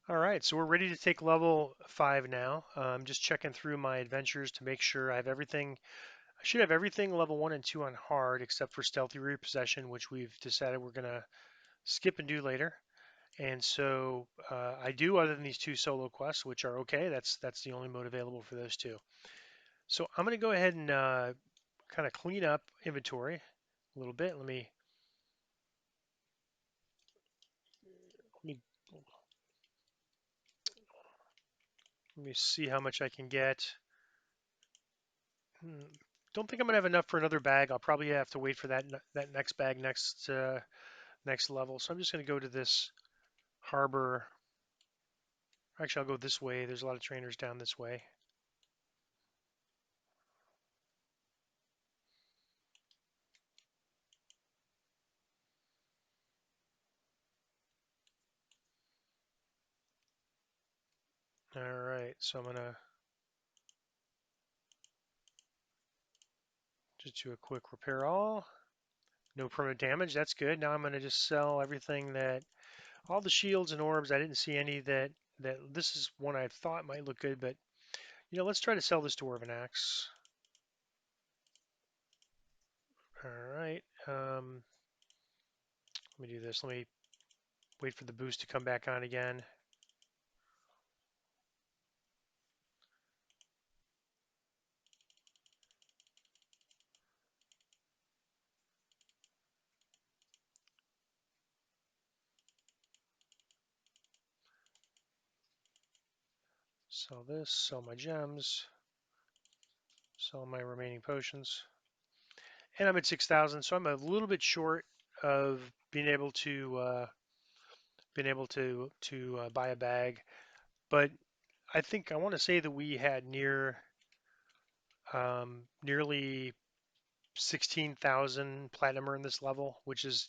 All right, so we're ready to take level 5 now. I'm just checking through my adventures to make sure I have everything. I should have everything level 1 and 2 on hard except for stealthy repossession, which we've decided we're going to skip and do later. And so I do, other than these two solo quests, which are okay. That's the only mode available for those two. So I'm going to go ahead and kind of clean up inventory a little bit. Let me let me see how much I can get. Hmm, Don't think I'm gonna have enough for another bag. I'll probably have to wait for that next bag next level. So I'm just gonna go to this harbor. Actually, I'll go this way. There's a lot of trainers down this way. All right, so I'm gonna just do a quick repair all. No permanent damage. That's good. Now I'm gonna just sell everything that all the shields and orbs. I didn't see any that this is one I thought might look good, but let's try to sell this dwarven axe. All right. Let me do this. Let me wait for the boost to come back on again. Sell this, sell my gems, sell my remaining potions. And I'm at 6,000, so I'm a little bit short of being able to buy a bag. But I think I want to say that we had nearly 16,000 platinum in this level, which is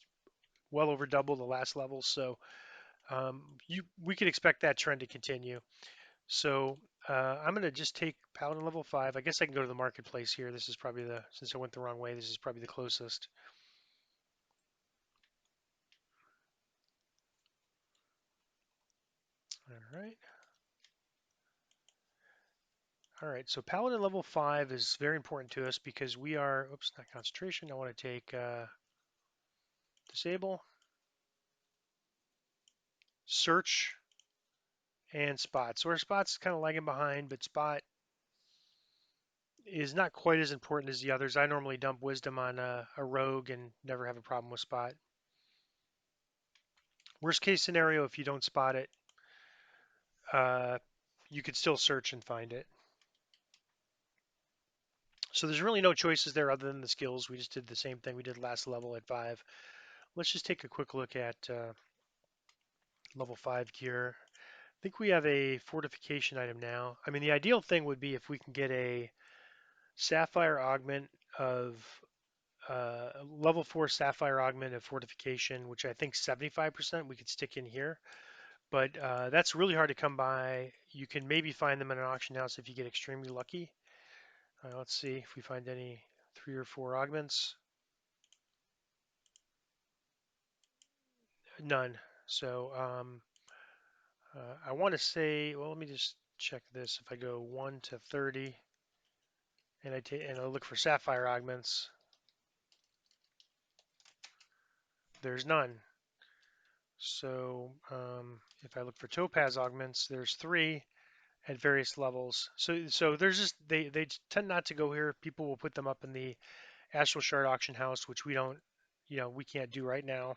well over double the last level. So we could expect that trend to continue. So I'm going to just take Paladin level 5. I guess I can go to the marketplace here. This is probably since I went the wrong way, this is probably the closest. All right. All right. So Paladin level 5 is very important to us because we are, oops, not concentration. I want to take disable, search, and spot. So our spot's kind of lagging behind, but spot is not quite as important as the others. I normally dump wisdom on a rogue and never have a problem with spot. Worst case scenario, if you don't spot it, uh, you could still search and find it. So there's really no choices there other than the skills. We just did the same thing we did last level at 5. Let's just take a quick look at level 5 gear. I think we have a fortification item now. I mean, the ideal thing would be if we can get a sapphire augment of level 4 sapphire augment of fortification, which I think 75% we could stick in here. But that's really hard to come by. You can maybe find them in an auction house if you get extremely lucky. Let's see if we find any 3 or 4 augments. None. So I want to say, well, let me just check this. If I go 1 to 30 and I look for sapphire augments, there's none. So if I look for topaz augments, there's 3 at various levels. So there's just they tend not to go here. People will put them up in the Astral Shard auction house, which we don't, we can't do right now.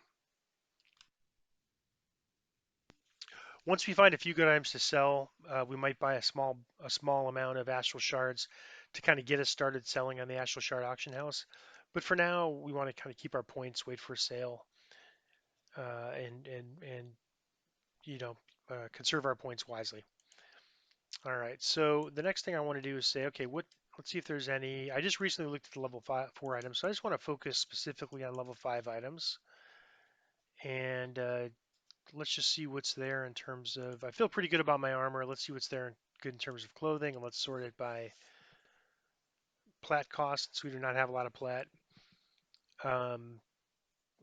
Once we find a few good items to sell, we might buy a small amount of Astral Shards to kind of get us started selling on the Astral Shard auction house. But for now, we want to kind of keep our points, wait for a sale, and conserve our points wisely. All right. So the next thing I want to do is say, okay, let's see if there's any. I just recently looked at the level 4 items, so I just want to focus specifically on level 5 items, and let's just see what's there in terms of. I feel pretty good about my armor. Let's see what's there good in terms of clothing, and let's sort it by plat costs. We do not have a lot of plat. Um,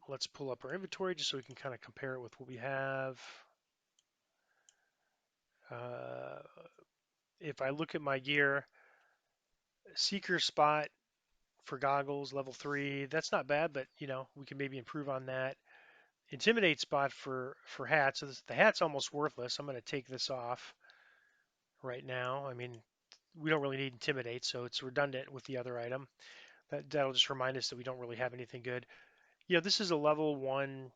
let's pull up our inventory just so we can kind of compare it with what we have. Uh, if I look at my gear, seeker spot for goggles, level 3, that's not bad, but we can maybe improve on that. Intimidate spot for hats. So the hat's almost worthless. I'm going to take this off right now. I mean, we don't really need intimidate, so it's redundant with the other item. That'll just remind us that we don't really have anything good. This is a level 1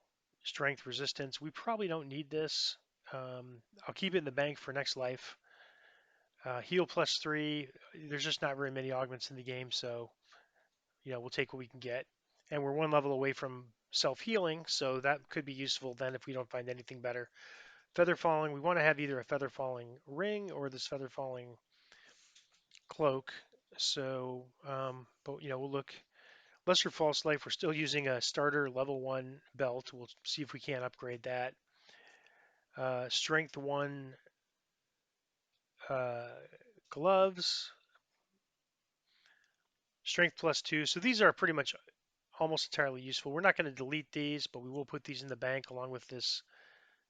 strength resistance. We probably don't need this. I'll keep it in the bank for next life. Heal plus 3. There's just not very many augments in the game, so we'll take what we can get. And we're 1 level away from self-healing, so that could be useful then if we don't find anything better. Feather falling, we want to have either a feather falling ring or this feather falling cloak. So, but we'll look. Lesser False Life, we're still using a starter level 1 belt. We'll see if we can't upgrade that. Strength 1 uh, gloves, Strength plus 2. So these are pretty much almost entirely useful. We're not going to delete these, but we will put these in the bank along with this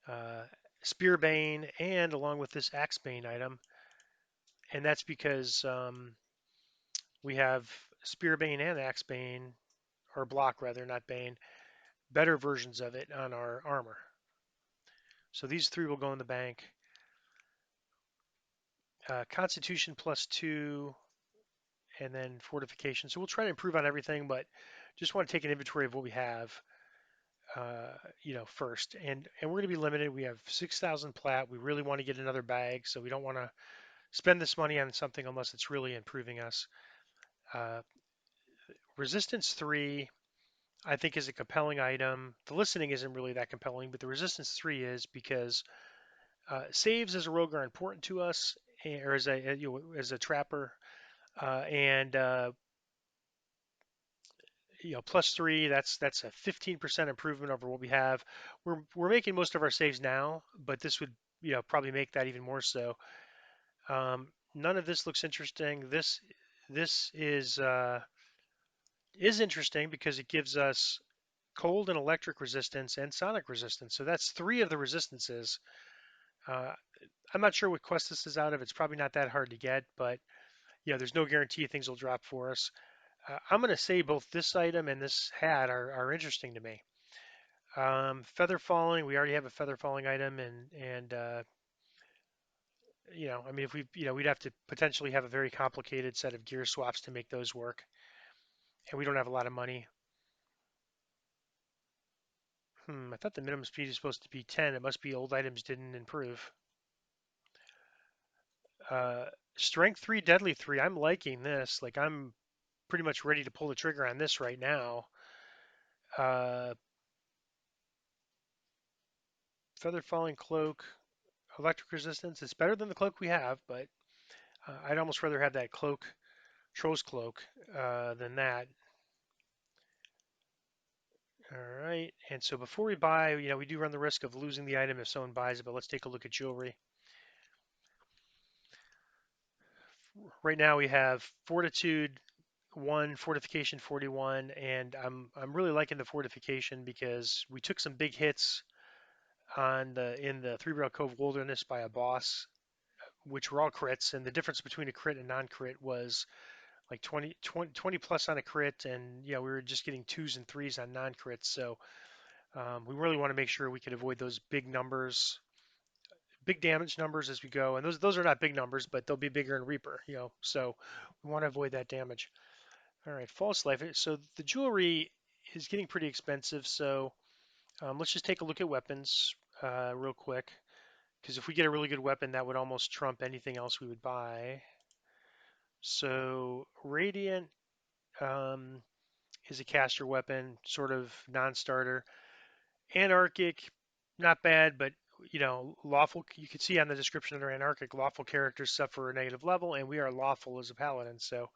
uh, Spearbane and along with this Axebane item. And that's because we have Spearbane and Axebane, or block rather, not Bane, better versions of it on our armor. So these 3 will go in the bank. Constitution plus 2, and then fortification. So we'll try to improve on everything, but just want to take an inventory of what we have, first. And we're going to be limited. We have 6,000 plat. We really want to get another bag, so we don't want to spend this money on something unless it's really improving us. Uh, Resistance 3, I think, is a compelling item. The listening isn't really that compelling, but the Resistance 3 is because saves as a rogue are important to us, or as a trapper, and plus 3. That's a 15% improvement over what we have. We're making most of our saves now, but this would probably make that even more so. None of this looks interesting. This is interesting because it gives us cold and electric resistance and sonic resistance. So that's 3 of the resistances. Uh, I'm not sure what quest this is out of. It's probably not that hard to get, but there's no guarantee things will drop for us. I'm going to say both this item and this hat are interesting to me. Feather falling, we already have a feather falling item, and I mean, if we'd have to potentially have a very complicated set of gear swaps to make those work, and we don't have a lot of money. I thought the minimum speed is supposed to be 10. It must be old items didn't improve. Uh, Strength 3, Deadly 3. I'm liking this. Like, I'm pretty much ready to pull the trigger on this right now. Uh, Feather falling cloak, electric resistance. It's better than the cloak we have, but I'd almost rather have that cloak, Troll's cloak, than that. All right, and so before we buy, we do run the risk of losing the item if someone buys it, but let's take a look at jewelry. Right now we have Fortitude 1, Fortification 41, and I'm really liking the Fortification because we took some big hits in the Three Barrel Cove Wilderness by a boss, which were all crits, and the difference between a crit and non-crit was like 20 plus on a crit, and we were just getting 2s and 3s on non-crits, so we really want to make sure we can avoid those big numbers, big damage numbers as we go. And those are not big numbers, but they'll be bigger in Reaper, so we want to avoid that damage. All right, false life. So the jewelry is getting pretty expensive, so let's just take a look at weapons real quick, because if we get a really good weapon, that would almost trump anything else we would buy. So Radiant um, is a caster weapon, sort of non-starter. Anarchic, not bad, but lawful. You can see on the description under Anarchic, lawful characters suffer a negative level, and we are lawful as a paladin, so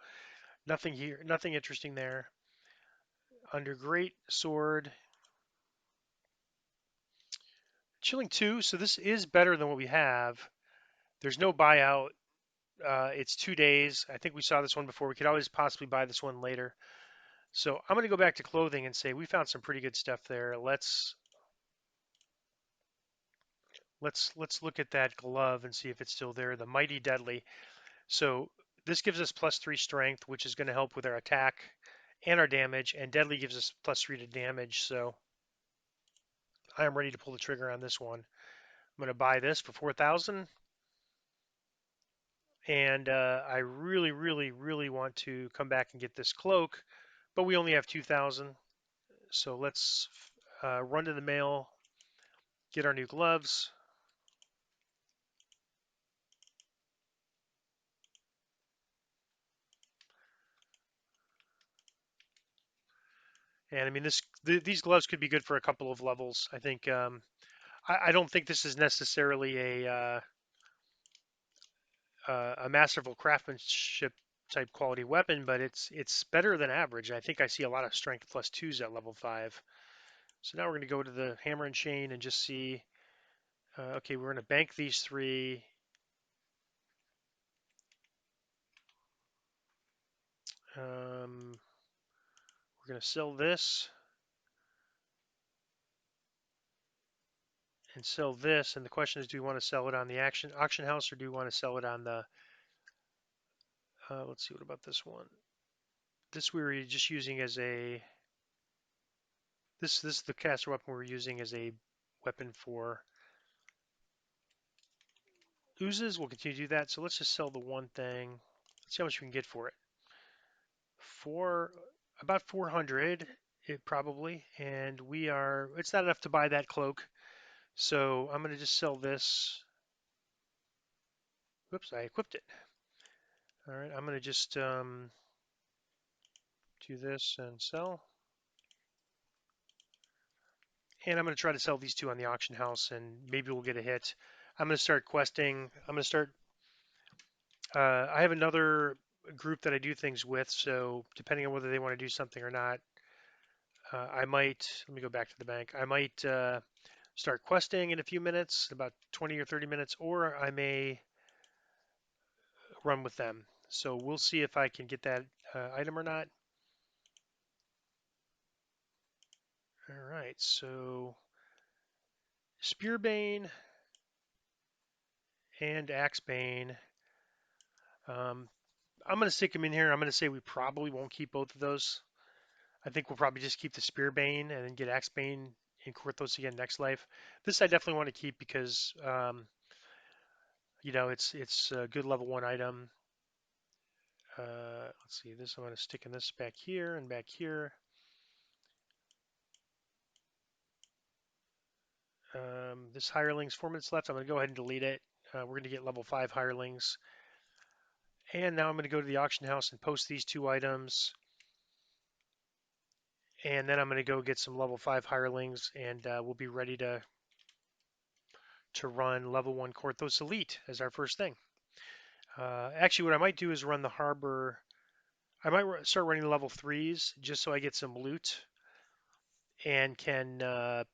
nothing here, nothing interesting there. Under Great Sword, Chilling 2, so this is better than what we have. There's no buyout. It's 2 days. I think we saw this one before. We could always possibly buy this one later. So I'm going to go back to clothing and say we found some pretty good stuff there. Let's look at that glove and see if it's still there. The Mighty Deadly. So this gives us +3 strength, which is going to help with our attack and our damage, and Deadly gives us +3 to damage. So I am ready to pull the trigger on this one. I'm going to buy this for 4,000, and I really, really, really want to come back and get this cloak, but we only have 2,000. So let's run to the mail, get our new gloves. And I mean, these gloves could be good for a couple of levels. I think I don't think this is necessarily a masterful craftsmanship type quality weapon, but it's better than average. I think I see a lot of strength +2s at level 5. So now we're going to go to the hammer and chain and just see. Okay, we're going to bank these three. We're going to sell this and sell this. And the question is, do we want to sell it on the auction house or do we want to sell it on the? Let's see. What about this one? This we were just using as a. This is the caster weapon we're using as a weapon for oozes. We'll continue to do that. So let's just sell the one thing. Let's see how much we can get for it. For about 400, it probably, and we are. It's not enough to buy that cloak, so I'm going to just sell this. Whoops, I equipped it. All right, I'm going to just do this and sell. And I'm going to try to sell these two on the auction house, and maybe we'll get a hit. I'm going to start questing. I'm going to start. I have another group that I do things with, so depending on whether they want to do something or not, I might. Let me go back to the bank. I might start questing in a few minutes, about 20 or 30 minutes, or I may run with them. So we'll see if I can get that item or not. All right, so Spearbane and Axebane. Um, I'm going to stick them in here. I'm going to say we probably won't keep both of those. I think we'll probably just keep the Spearbane and then get Axebane and Korthos again next life. This I definitely want to keep because it's a good level 1 item. Let's see, this I'm going to stick in this back here and back here. This hirelings, 4 minutes left. I'm going to go ahead and delete it. We're going to get level 5 hirelings. And now I'm going to go to the auction house and post these two items. And then I'm going to go get some level 5 hirelings, and we'll be ready to run level 1 Korthos Elite as our first thing. Actually, what I might do is run the Harbor. I might start running the level 3s just so I get some loot and can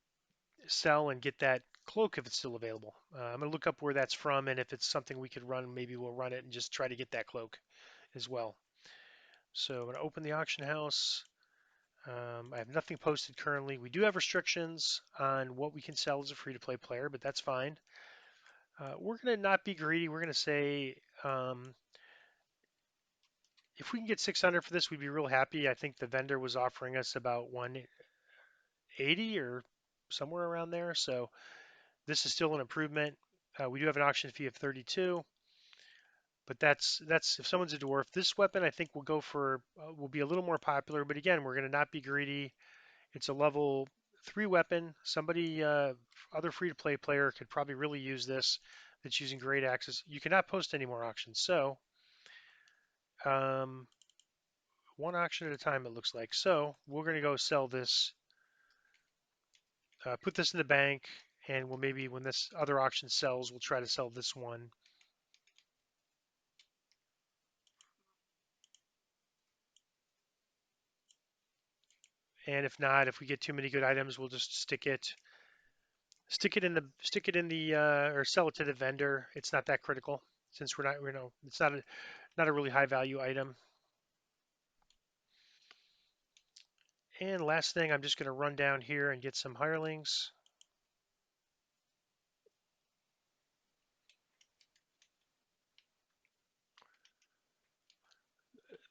sell and get that cloak if it's still available. I'm going to look up where that's from, and if it's something we could run, maybe we'll run it and just try to get that cloak as well. So I'm going to open the auction house. I have nothing posted currently. We do have restrictions on what we can sell as a free-to-play player, but that's fine. We're going to not be greedy. We're going to say if we can get 600 for this, we'd be real happy. I think the vendor was offering us about 180 or somewhere around there. So this is still an improvement. We do have an auction fee of 32, but that's if someone's a dwarf. This weapon I think will be a little more popular. But again, we're going to not be greedy. It's a level 3 weapon. Somebody, other free-to-play player could probably really use this that's using great access. You cannot post any more auctions. So um, one auction at a time, it looks like. So we're going to go sell this, put this in the bank, and we'll maybe when this other auction sells, we'll try to sell this one. And if not, if we get too many good items, we'll just stick it in the or sell it to the vendor. It's not that critical since it's not a really high value item. And last thing, I'm just going to run down here and get some hirelings.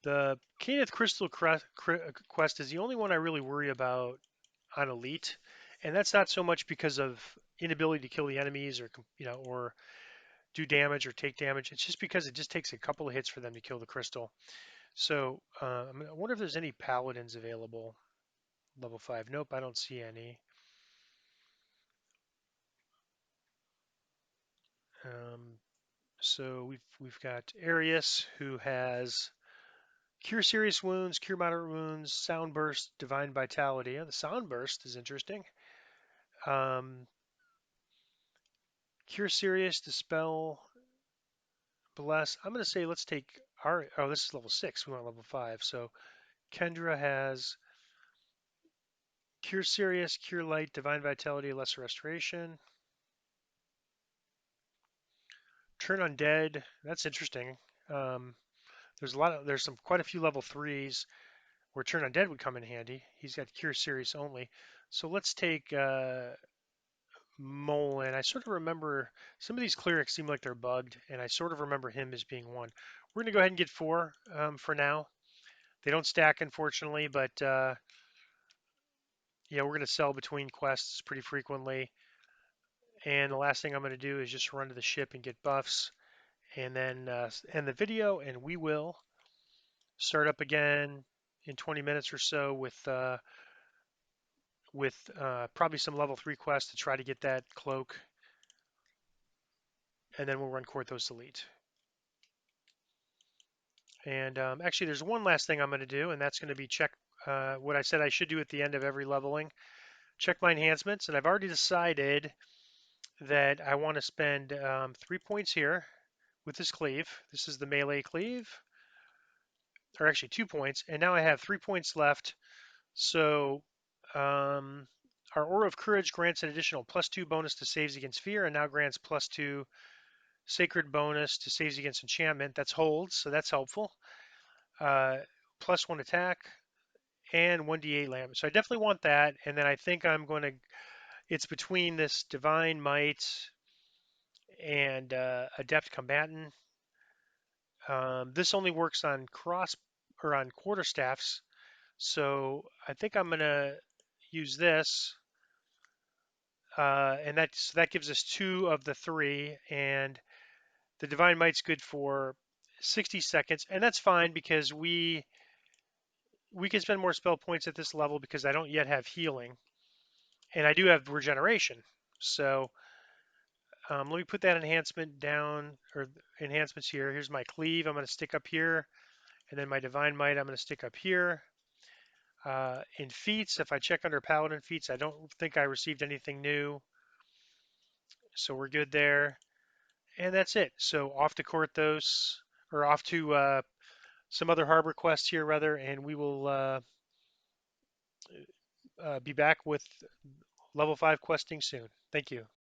The Kenneth Crystal quest is the only one I really worry about on Elite, and that's not so much because of inability to kill the enemies or or do damage or take damage. It's just because it just takes a couple of hits for them to kill the crystal. So I wonder if there's any paladins available. Level 5. Nope, I don't see any. Um, so we've got Arius who has Cure Serious Wounds, Cure Moderate Wounds, Sound Burst, Divine Vitality. Yeah, the Sound Burst is interesting. Um, Cure Serious, Dispel, Bless. I'm going to say let's take our. Oh, this is level 6. We want level 5. So Kendra has Cure Serious, Cure Light, Divine Vitality, Lesser Restoration. Turn Undead. That's interesting. Um, there's quite a few level 3s where Turn Undead would come in handy. He's got Cure Serious only. So let's take Molin. I sort of remember some of these clerics seem like they're bugged, and I sort of remember him as being one. We're going to go ahead and get 4 for now. They don't stack, unfortunately, but yeah, we're going to sell between quests pretty frequently. And the last thing I'm going to do is just run to the ship and get buffs, and then end the video, and we will start up again in 20 minutes or so with probably some level 3 quests to try to get that cloak, and then we'll run Korthos Elite. And actually, there's one last thing I'm going to do, and that's going to be check what I said I should do at the end of every leveling. Check my enhancements, and I've already decided that I want to spend 3 points here with this cleave. This is the melee cleave, or actually 2 points, and now I have 3 points left. So our Aura of Courage grants an additional +2 bonus to saves against fear, and now grants +2 sacred bonus to saves against enchantment. That's holds, so that's helpful. Uh, +1 attack and 1d8 lamp. So I definitely want that. And then I think I'm going to. It's between this Divine Might and Adept Combatant. This only works on cross or on quarterstaffs. So I think I'm going to use this. And that gives us 2 of the 3. And the Divine Might's good for 60 seconds. And that's fine because we can spend more spell points at this level because I don't yet have healing. And I do have regeneration. So let me put that enhancement down, or enhancements here. Here's my cleave. I'm going to stick up here. And then my Divine Might, I'm going to stick up here. In feats, if I check under Paladin feats, I don't think I received anything new. So we're good there. And that's it. So off to Korthos, or off to some other harbor quests here, rather, and we will be back with level 5 questing soon. Thank you.